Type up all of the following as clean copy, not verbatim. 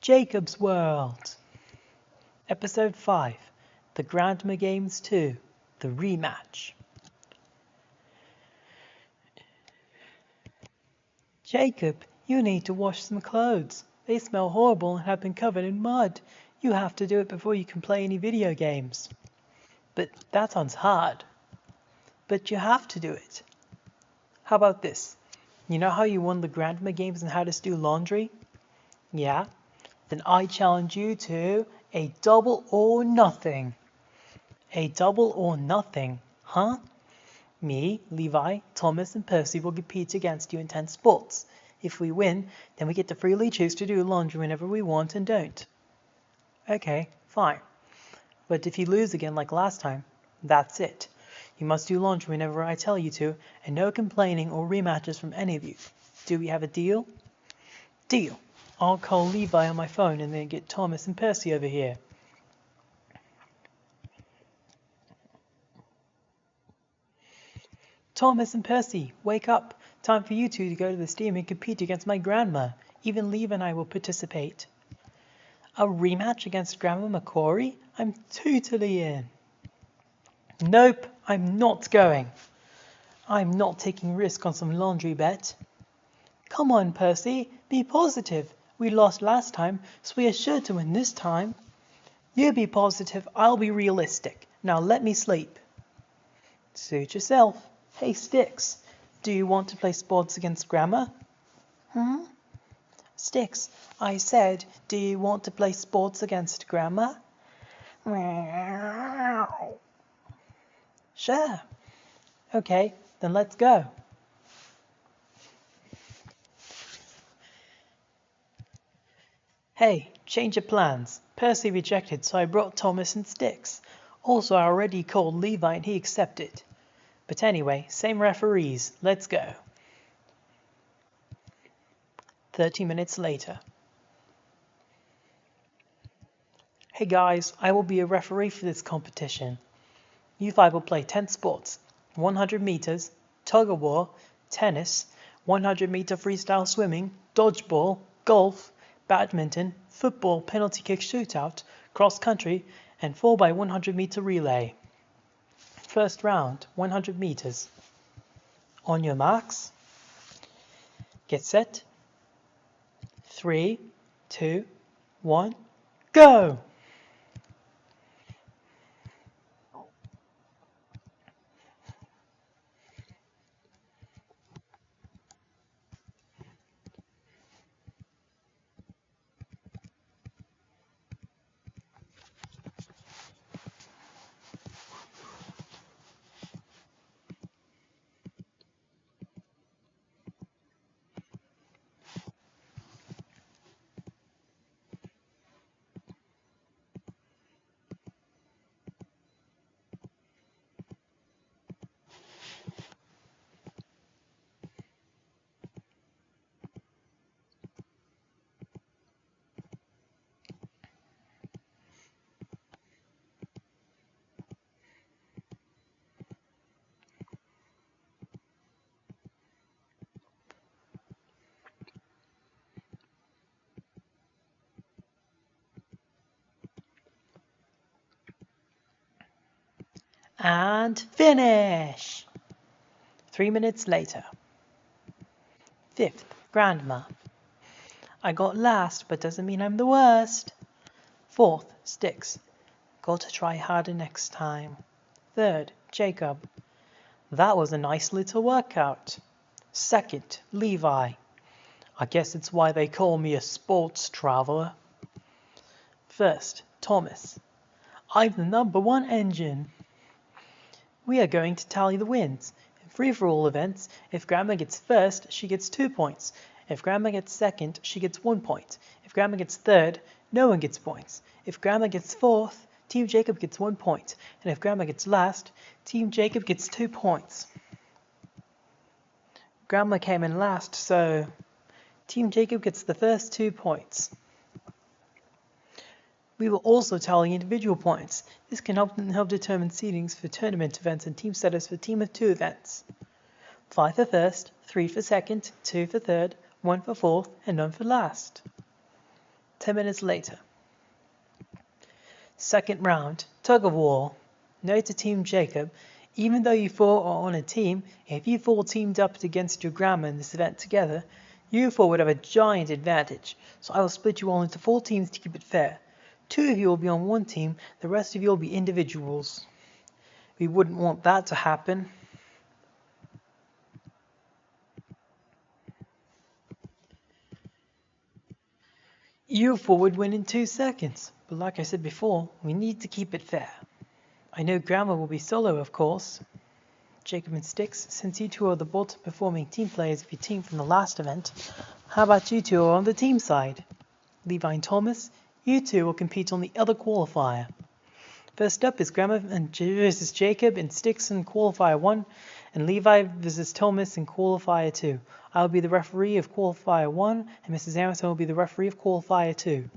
Jacob's World. Episode 5. The Grandma Games 2. The Rematch. Jacob, you need to wash some clothes. They smell horrible and have been covered in mud. You have to do it before you can play any video games. But that sounds hard. But you have to do it. How about this? You know how you won the Grandma Games and had us do laundry? Yeah? Then I challenge you to a double or nothing. A double or nothing, huh? Me, Levi, Thomas, and Percy will compete against you in 10 sports. If we win, then we get to freely choose to do laundry whenever we want and don't. Okay, fine. But if you lose again like last time, that's it. You must do laundry whenever I tell you to, and no complaining or rematches from any of you. Do we have a deal? Deal. I'll call Levi on my phone and then get Thomas and Percy over here. Thomas and Percy, wake up. Time for you two to go to the stadium and compete against my grandma. Even Levi and I will participate. A rematch against Grandma McCory? I'm totally in. Nope, I'm not going. I'm not taking risk on some laundry bet. Come on, Percy, be positive. We lost last time, so we are sure to win this time. You be positive, I'll be realistic. Now let me sleep. Suit yourself. Hey, Sticks, do you want to play sports against Grandma? Sticks, I said, do you want to play sports against Grandma? Sure. Okay, then let's go. Hey, change of plans. Percy rejected, so I brought Thomas and Sticks. Also, I already called Levi and he accepted. But anyway, same referees. Let's go. 30 minutes later. Hey guys, I will be a referee for this competition. You five will play 10 sports. 100 meters, tug-of-war, tennis, 100-meter freestyle swimming, dodgeball, golf, badminton, football, penalty kick shootout, cross-country, and 4x100-meter relay. First round, 100 meters. On your marks. Get set. 3, 2, 1, go! And finish! 3 minutes later. 5th, Grandma. I got last, but doesn't mean I'm the worst. 4th, Sticks. Got to try harder next time. 3rd, Jacob. That was a nice little workout. 2nd, Levi. I guess it's why they call me a sports traveler. 1st, Thomas. I'm the #1 engine. We are going to tally the wins. In free-for-all events, if Grandma gets first, she gets 2 points. If Grandma gets second, she gets 1 point. If Grandma gets third, no one gets points. If Grandma gets fourth, Team Jacob gets 1 point. And if Grandma gets last, Team Jacob gets 2 points. Grandma came in last, so Team Jacob gets the first 2 points. We will also tally individual points. This can help determine seedings for tournament events and team status for team of 2 events. 5 for first, 3 for second, 2 for third, 1 for fourth, and none for last. 10 minutes later. Second round, tug of war. Note to Team Jacob, even though you four are on a team, if you four teamed up against your grandma in this event together, you four would have a giant advantage, so I will split you all into 4 teams to keep it fair. 2 of you will be on one team, the rest of you will be individuals. We wouldn't want that to happen. You four would win in 2 seconds, but like I said before, we need to keep it fair. I know Grandma will be solo, of course. Jacob and Styx, since you two are the bottom performing team players of your team from the last event, how about you two are on the team side? Levi and Thomas, you two will compete on the other qualifier. First up is Grandma versus Jacob in Styx in qualifier 1, and Levi versus Thomas in qualifier 2. I will be the referee of qualifier 1, and Mrs. Harrison will be the referee of qualifier 2.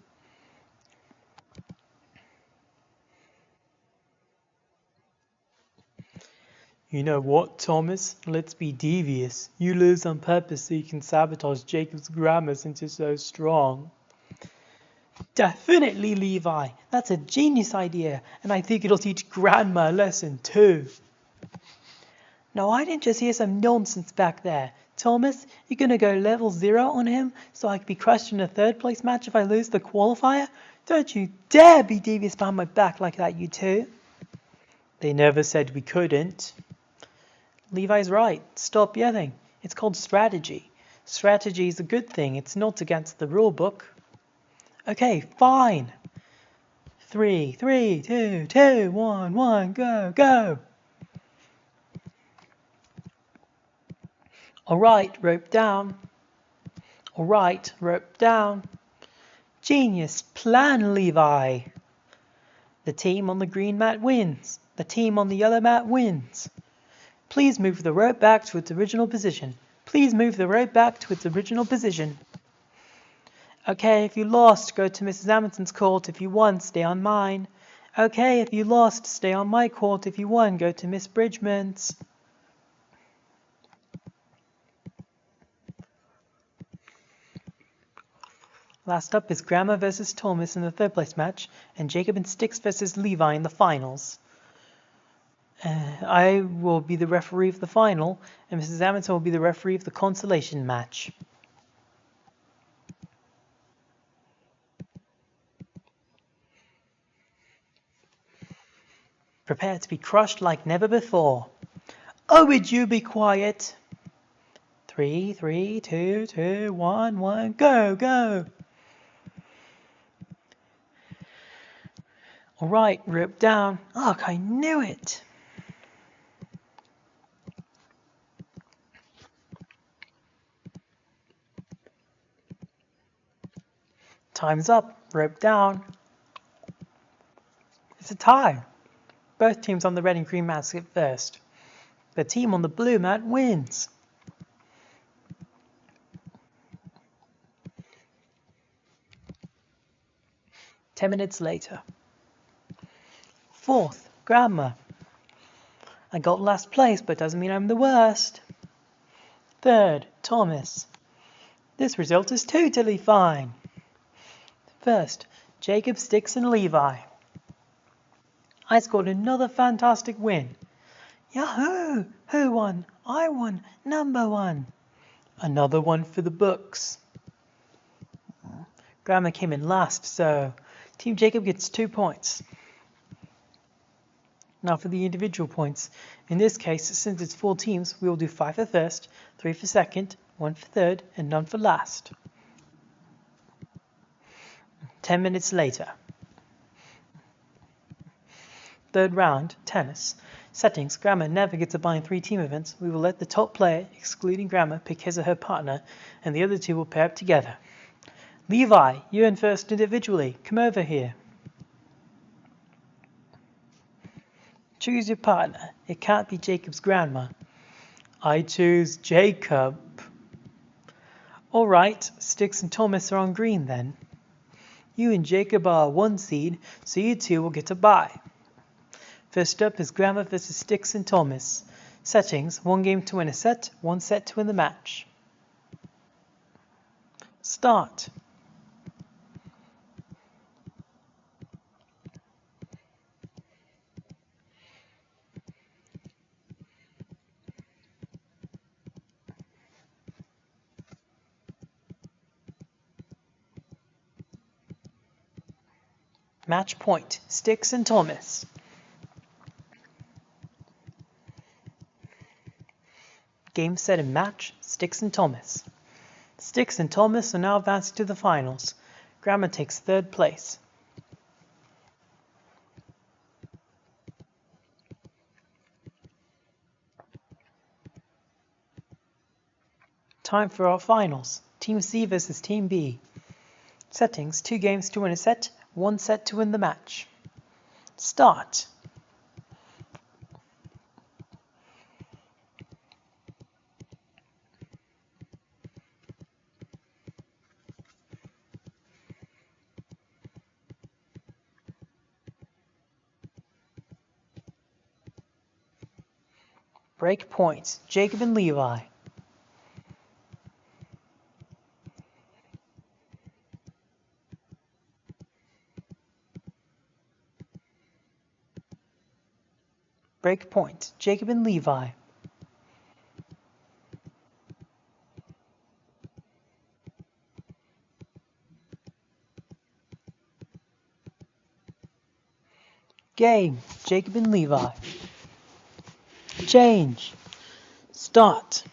You know what, Thomas? Let's be devious. You lose on purpose so you can sabotage Jacob's grammar since you're so strong. Definitely, Levi. That's a genius idea, and I think it'll teach Grandma a lesson too. No, I didn't just hear some nonsense back there. Thomas, you're gonna go level 0 on him so I can be crushed in a 3rd place match if I lose the qualifier? Don't you dare be devious behind my back like that, you two. They never said we couldn't. Levi's right. Stop yelling. It's called strategy. Strategy is a good thing. It's not against the rule book. Okay, fine. 3, 2, 2, 1, 1, go, go. All right, rope down. All right, rope down. Genius plan, Levi. The team on the green mat wins. The team on the yellow mat wins. Please move the rope back to its original position. Please move the rope back to its original position. Okay, if you lost, go to Mrs. Amundsen's court. If you won, stay on mine. Okay, if you lost, stay on my court. If you won, go to Miss Bridgman's. Last up is Grandma versus Thomas in the 3rd place match, and Jacob and Styx versus Levi in the finals. I will be the referee of the final, and Mrs. Amundsen will be the referee of the consolation match. Prepare to be crushed like never before. Oh, would you be quiet? 3, 2, 2, 1, 1, go, go. All right, rope down. Ugh, I knew it. Time's up. Rope down. It's a tie. Both teams on the red and green mats get first. The team on the blue mat wins. Ten minutes later. 4th, Grandma. I got last place, but doesn't mean I'm the worst. 3rd, Thomas. This result is totally fine. 1st, Jacob, Styx, and Levi. I scored another fantastic win. Yahoo! Who won? I won. Number 1. Another one for the books. Grandma came in last, so Team Jacob gets 2 points. Now for the individual points. In this case, since it's 4 teams, we will do 5 for first, 3 for second, 1 for third, and none for last. 10 minutes later. 3rd round, tennis. Settings, Grandma never gets a buy in 3 team events. We will let the top player, excluding Grandma, pick his or her partner, and the other 2 will pair up together. Levi, you're in first individually. Come over here. Choose your partner. It can't be Jacob's grandma. I choose Jacob. All right, Styx and Thomas are on green then. You and Jacob are 1 seed, so you 2 will get a bye. First up is Grandma versus Styx and Thomas. Settings, 1 game to win a set, 1 set to win the match. Start. Match point, Sticks and Thomas. Game, set, and match, Sticks and Thomas. Sticks and Thomas are now advancing to the finals. Grandma takes third place. Time for our finals. Team C versus Team B. Settings: 2 games to win a set, 1 set to win the match. Start. Break points, Jacob and Levi. Break point, Jacob and Levi. Game, Jacob and Levi. Change. Start.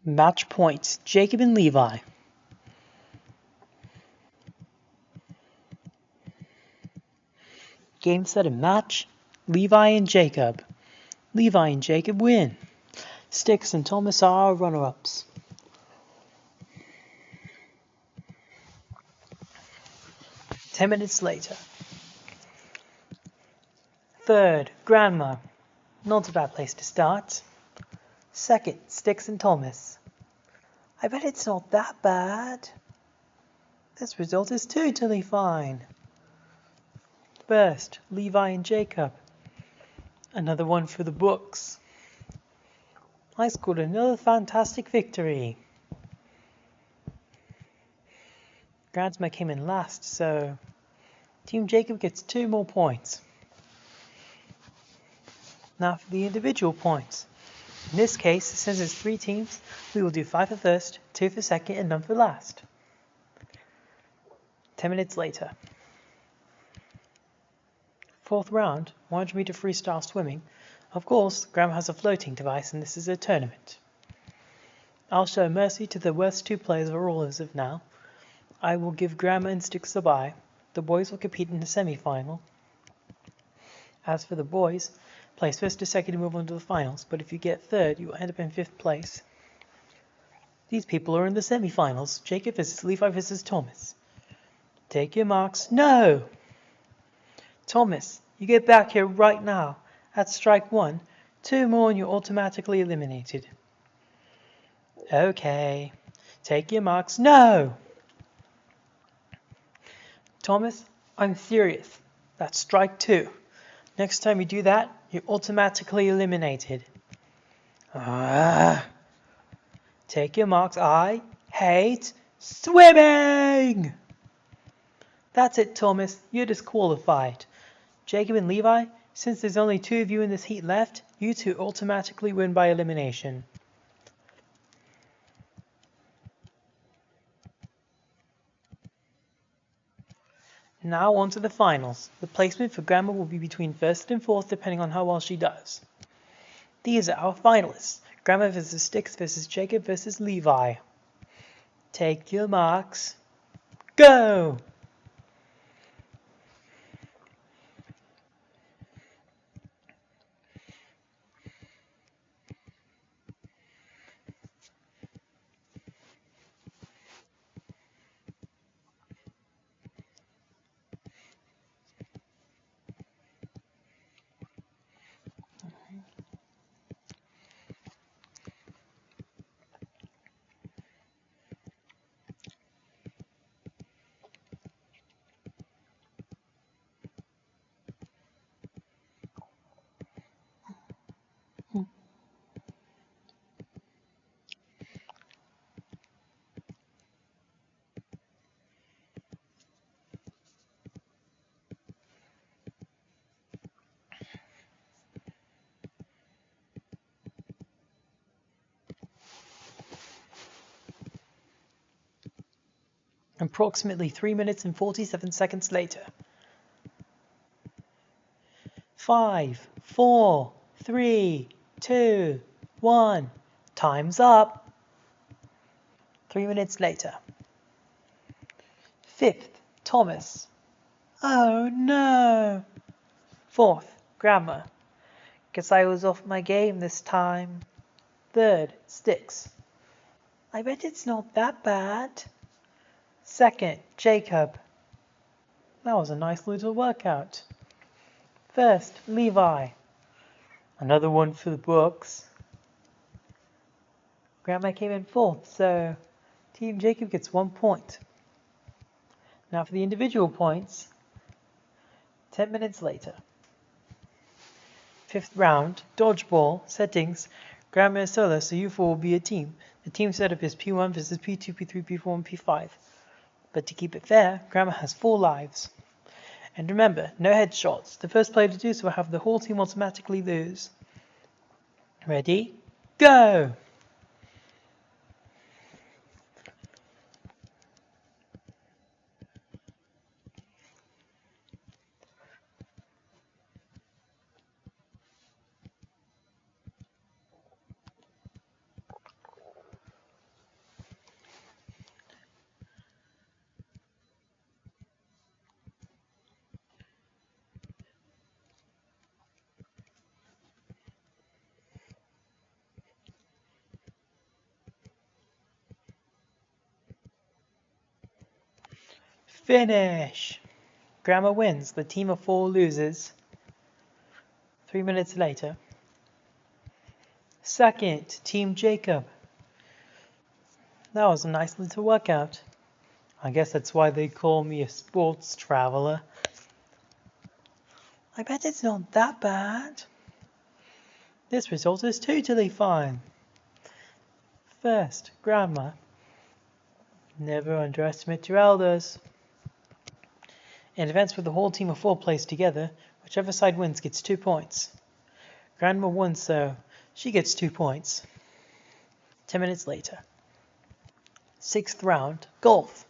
Match points, Jacob and Levi. Game, set, and match, Levi and Jacob. Levi and Jacob win. Sticks and Thomas are our runner-ups. Ten minutes later. Third, Grandma. Not a bad place to start. Second, Sticks and Thomas. I bet it's not that bad. This result is totally fine. First, Levi and Jacob. Another one for the books. I scored another fantastic victory. Grandma came in last, so Team Jacob gets 2 more points. Now for the individual points. In this case, since it's 3 teams, we will do 5 for first, 2 for second, and none for last. 10 minutes later. Fourth round, 100-meter freestyle swimming. Of course, Grandma has a floating device and this is a tournament. I'll show mercy to the worst 2 players overall as of now. I will give Grandma and Sticks a bye. The boys will compete in the semi-final. As for the boys, place first to second and move on to the finals, but if you get third, you will end up in 5th place. These people are in the semi-finals. Jacob versus Levi versus Thomas. Take your marks. No! Thomas, you get back here right now. That's strike 1. 2 more and you're automatically eliminated. Okay. Take your marks. No! Thomas, I'm serious. That's strike 2. Next time you do that, you're automatically eliminated. Take your marks. I hate swimming! That's it, Thomas. You're disqualified. Jacob and Levi, since there's only 2 of you in this heat left, you 2 automatically win by elimination. Now on to the finals. The placement for Grandma will be between 1st and 4th depending on how well she does. These are our finalists. Grandma versus Sticks versus Jacob versus Levi. Take your marks. Go! Approximately 3 minutes and 47 seconds later. 5, 4, 3, 2, 1. Time's up. 3 minutes later. 5th, Thomas. Oh no. 4th, Grandma. Guess I was off my game this time. 3rd, Sticks. I bet it's not that bad. 2nd, Jacob. That was a nice little workout. 1st, Levi. Another one for the books. Grandma came in 4th, so Team Jacob gets 1 point. Now for the individual points. 10 minutes later. 5th round, dodgeball, settings. Grandma is solo, so you four will be a team. The team setup is P1 versus P2, P3, P4, and P5. But to keep it fair, Grandma has 4 lives. And remember, no headshots. The first player to do so will have the whole team automatically lose. Ready? Go! Finish! Grandma wins. The team of 4 loses. 3 minutes later. 2nd, Team Jacob. That was a nice little workout. I guess that's why they call me a sports traveler. I bet it's not that bad. This result is totally fine. 1st, Grandma. Never underestimate your elders. In events where the whole team of 4 plays together, whichever side wins gets 2 points. Grandma won, so she gets 2 points. 10 minutes later. 6th round, golf.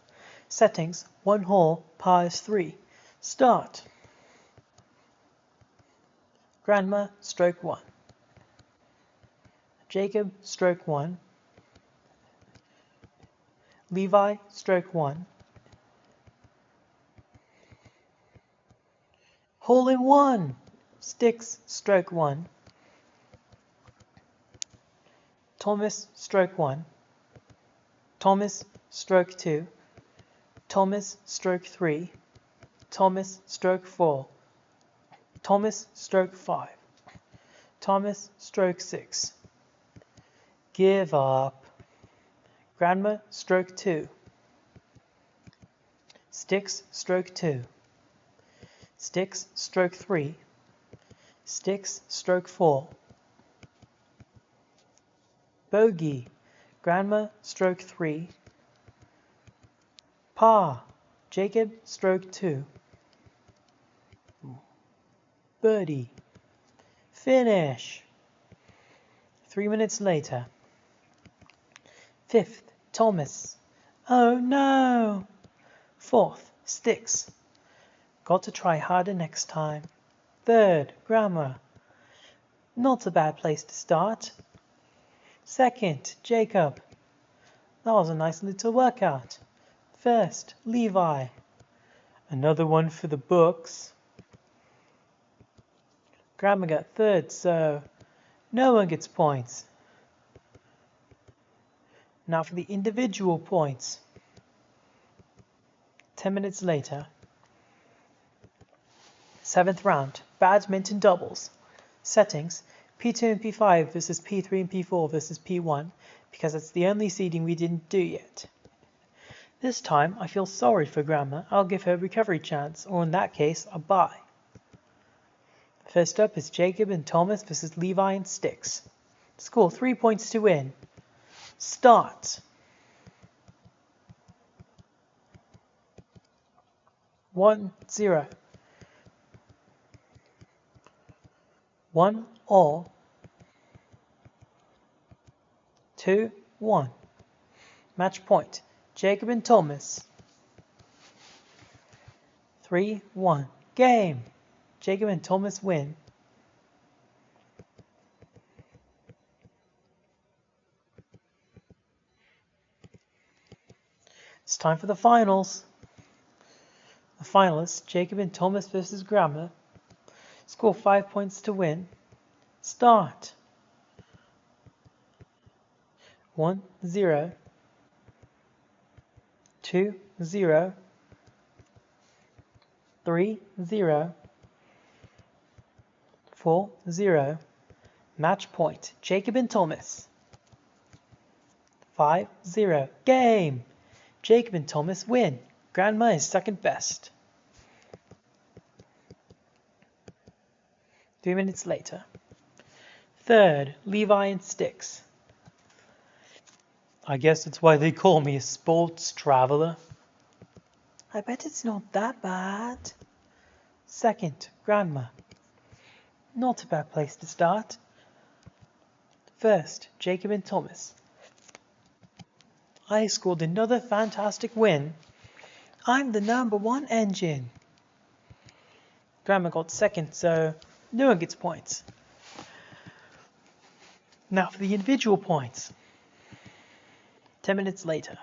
Settings, 1 hole, par is 3. Start. Grandma, stroke 1. Jacob, stroke 1. Levi, stroke 1. Hole in 1. Sticks, stroke 1. Thomas, stroke 1. Thomas, stroke 2. Thomas, stroke 3. Thomas, stroke 4. Thomas, stroke 5. Thomas, stroke 6. Give up. Grandma, stroke 2. Sticks, stroke 2. Sticks, stroke 3. Sticks, stroke 4. Bogey. Grandma, stroke 3. Par. Jacob, stroke 2. Birdie. Finish. 3 minutes later. 5th, Thomas. Oh no. 4th, Sticks. Got to try harder next time. 3rd, Grandma. Not a bad place to start. 2nd, Jacob. That was a nice little workout. 1st, Levi. Another one for the books. Grandma got 3rd, so no one gets points. Now for the individual points. 10 minutes later. 7th round, badminton doubles. Settings, P2 and P5 versus P3 and P4 versus P1, because it's the only seeding we didn't do yet. This time, I feel sorry for Grandma. I'll give her a recovery chance, or in that case, a bye. First up is Jacob and Thomas versus Levi and Sticks. Score 3 points to win. Start. 1-0. 1 all. 2-1. Match point. Jacob and Thomas. 3, 1. Game! Jacob and Thomas win. It's time for the finals. The finalists, Jacob and Thomas versus Grammar. Score 5 points to win. Start. 1, 0. 2, 0. 3, 0. 4, 0. Match point, Jacob and Thomas. 5, 0. Game! Jacob and Thomas win. Grandma is second best. 3 minutes later. Third, Levi and Sticks. I guess that's why they call me a sports traveler. I bet it's not that bad. Second, Grandma. Not a bad place to start. First, Jacob and Thomas. I scored another fantastic win. I'm the #1 engine. Grandma got second, so no one gets points. Now for the individual points. 10 minutes later.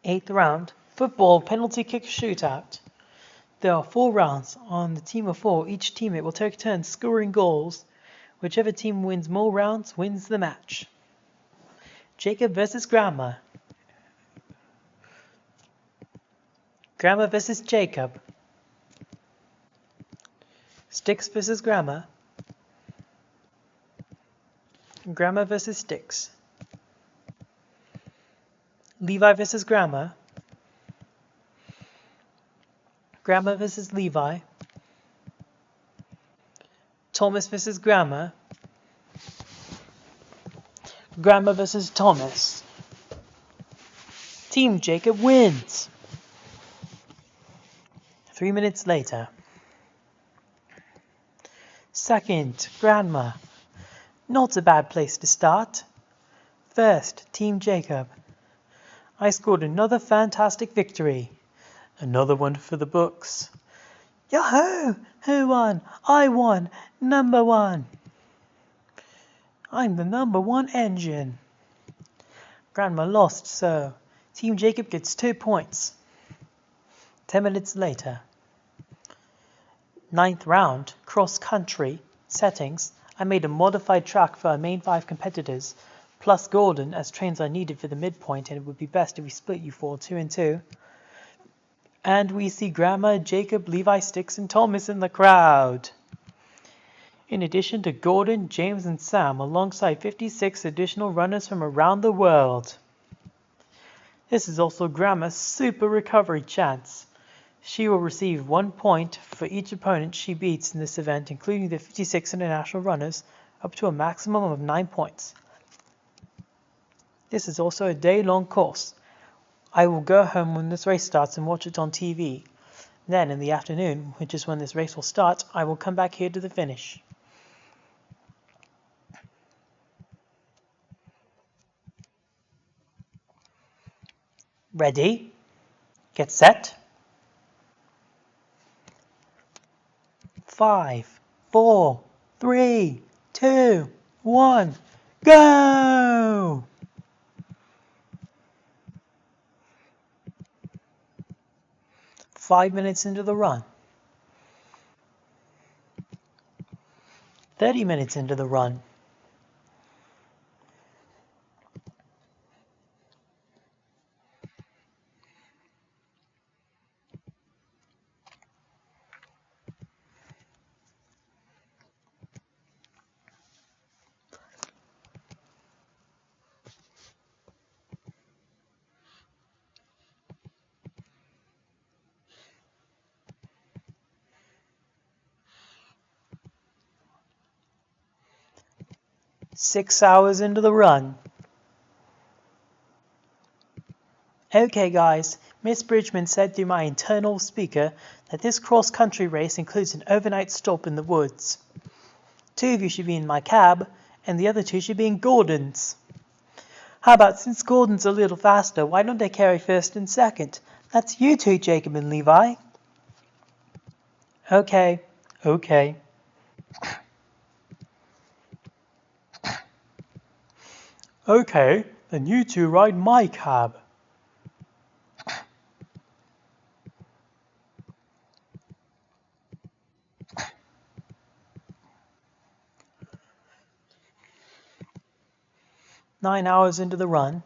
8th round, football penalty kick shootout. There are 4 rounds. On the team of 4, each teammate will take turns scoring goals. Whichever team wins more rounds wins the match. Jacob versus Grandma. Grandma versus Jacob. Sticks versus Grandma. Grandma versus Sticks. Levi versus Grandma. Grandma versus Levi. Thomas versus Grandma. Grandma versus Thomas. Team Jacob wins. 3 minutes later. Second, Grandma. Not a bad place to start. First, Team Jacob. I scored another fantastic victory. Another one for the books. Yahoo! Who won? I won. #1. I'm the #1 engine. Grandma lost, so Team Jacob gets 2 points. 10 minutes later. 9th round, cross-country, settings. I made a modified track for our main 5 competitors, plus Gordon, as trains are needed for the midpoint, and it would be best if we split you 4 2 and 2. And we see Grandma, Jacob, Levi, Sticks, and Thomas in the crowd. In addition to Gordon, James, and Sam, alongside 56 additional runners from around the world. This is also Grandma's super recovery chance. She will receive 1 point for each opponent she beats in this event, including the 56 international runners, up to a maximum of 9 points. This is also a day-long course. I will go home when this race starts and watch it on TV. Then, in the afternoon, which is when this race will start, I will come back here to the finish. Ready? Get set. 5, 4, 3, 2, 1, go! Five minutes into the run. 30 minutes into the run. Six hours into the run. Okay guys, Miss Bridgman said through my internal speaker that this cross-country race includes an overnight stop in the woods. 2 of you should be in my cab, and the other 2 should be in Gordon's. How about, since Gordon's a little faster, why don't they carry first and second? That's you 2, Jacob and Levi. Okay, okay. Okay, then you two ride my cab. "9 hours into the run.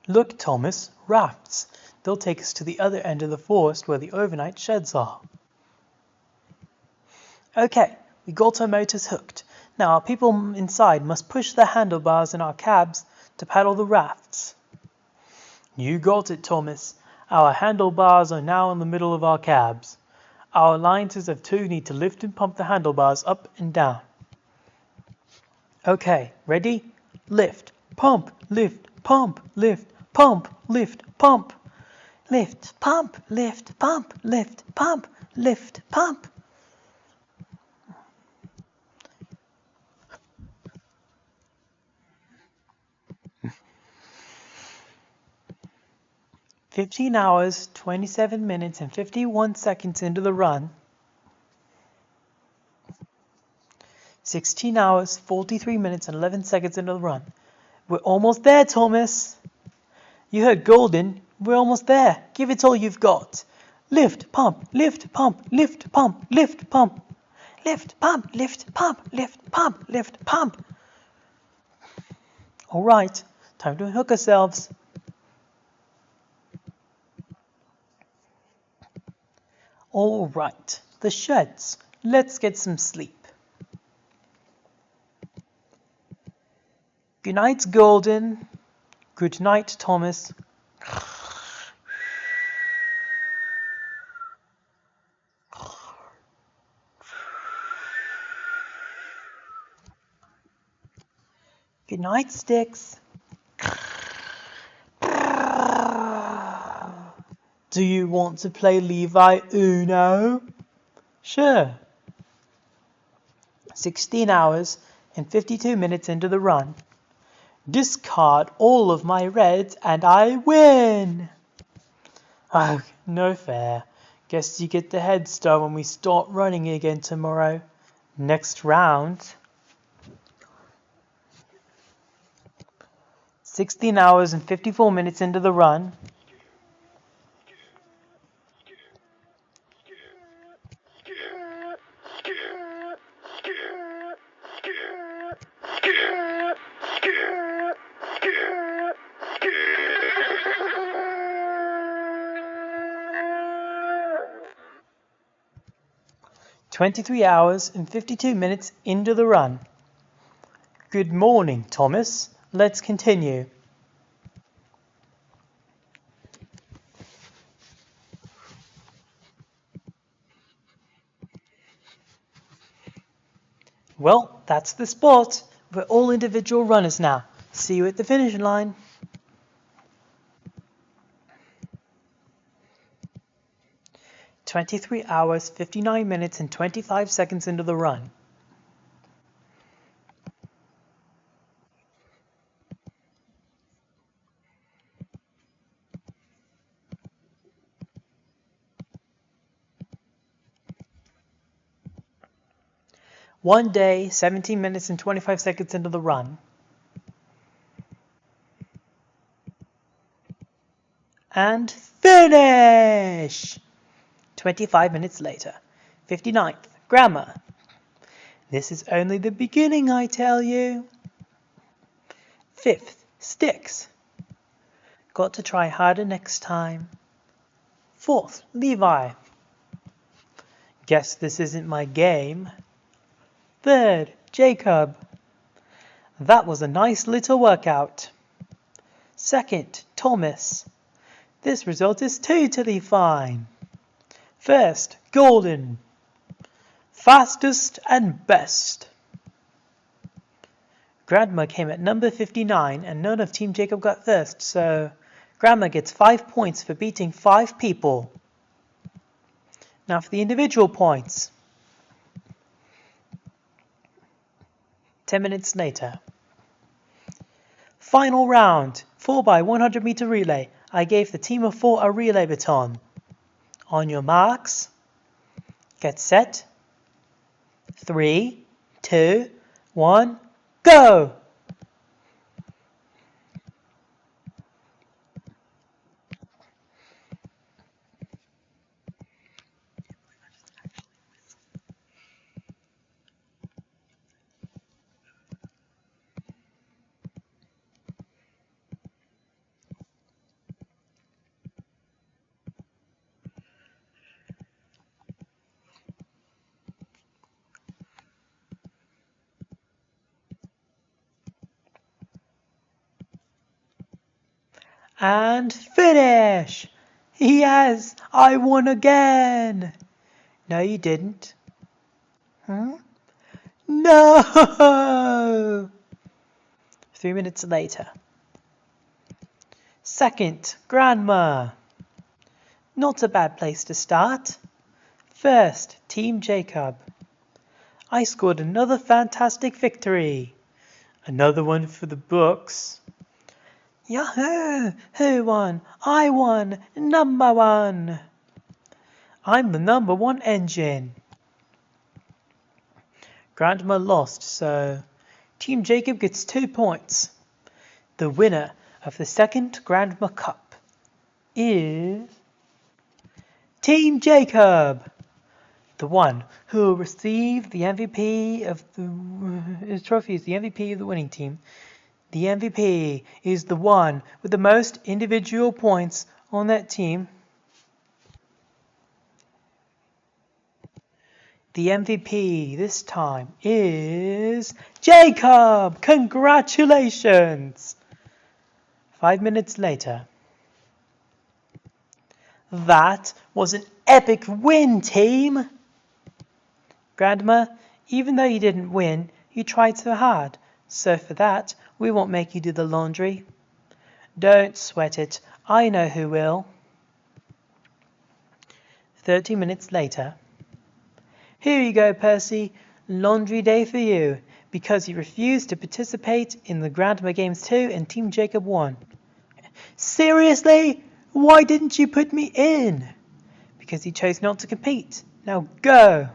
Look, Thomas, rafts. They'll take us to the other end of the forest where the overnight sheds are." Okay, we got our motors hooked. Now our people inside must push the handlebars in our cabs to paddle the rafts. You got it, Thomas. Our handlebars are now in the middle of our cabs. Our alliances of two need to lift and pump the handlebars up and down. Okay, ready? Lift, pump, lift, pump, lift, pump, lift, pump. Lift, pump, lift, pump, lift, pump, lift, pump. "15 hours, 27 minutes and 51 seconds into the run. 16 hours, 43 minutes and 11 seconds into the run. We're almost there, Thomas. You heard Golden. We're almost there. Give it all you've got. Lift, pump, lift, pump, lift, pump, lift, pump. Lift, pump, lift, pump, lift, pump, lift, pump." All right, time to hook ourselves. All right, the sheds. Let's get some sleep. Good night, Golden. Good night, Thomas. Good night, Sticks. Do you want to play Levi Uno? Sure. 16 hours and 52 minutes into the run. Discard all of my reds and I win. Oh, no fair. Guess you get the head start when we start running again tomorrow. Next round. 16 hours and 54 minutes into the run. "23 hours and 52 minutes into the run. Good morning, Thomas. Let's continue." Well, that's the sport. We're all individual runners now. See you at the finish line. "23 hours, 59 minutes and 25 seconds into the run. One day, 17 minutes and 25 seconds into the run. And finish! 25 minutes later. 59th, grammar. This is only the beginning, I tell you. 5th, sticks. Got to try harder next time. 4th, Levi. Guess this isn't my game. 3rd, Jacob. That was a nice little workout. 2nd, Thomas. This result is totally fine. 1st, Golden. Fastest and best. Grandma came at number 59 and none of Team Jacob got first, so Grandma gets 5 points for beating 5 people. Now for the individual points. 10 minutes later. Final round, 4x100 meter relay. I gave the team of 4 a relay baton. On your marks, get set. 3, 2, 1, go! And finish! Yes, I won again! No, you didn't. No! 3 minutes later. Second, Grandma. Not a bad place to start. First, Team Jacob. I scored another fantastic victory. Another one for the books. Yahoo! Who won? I won! Number 1! I'm the number 1 engine. Grandma lost, so Team Jacob gets 2 points. The winner of the second Grandma Cup is Team Jacob, the one who will receive the MVP of his trophy is the MVP of the winning team. The MVP is the one with the most individual points on that team. The MVP this time is Jacob! Congratulations! 5 minutes later. That was an epic win, team! Grandma, even though you didn't win, you tried so hard. So for that, we won't make you do the laundry. Don't sweat it. I know who will. 30 minutes later. Here you go, Percy. Laundry day for you, because you refused to participate in the Grandma Games 2 and Team Jacob won. Seriously? Why didn't you put me in? Because you chose not to compete. Now go!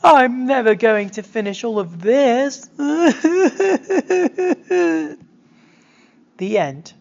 I'm never going to finish all of this. The end.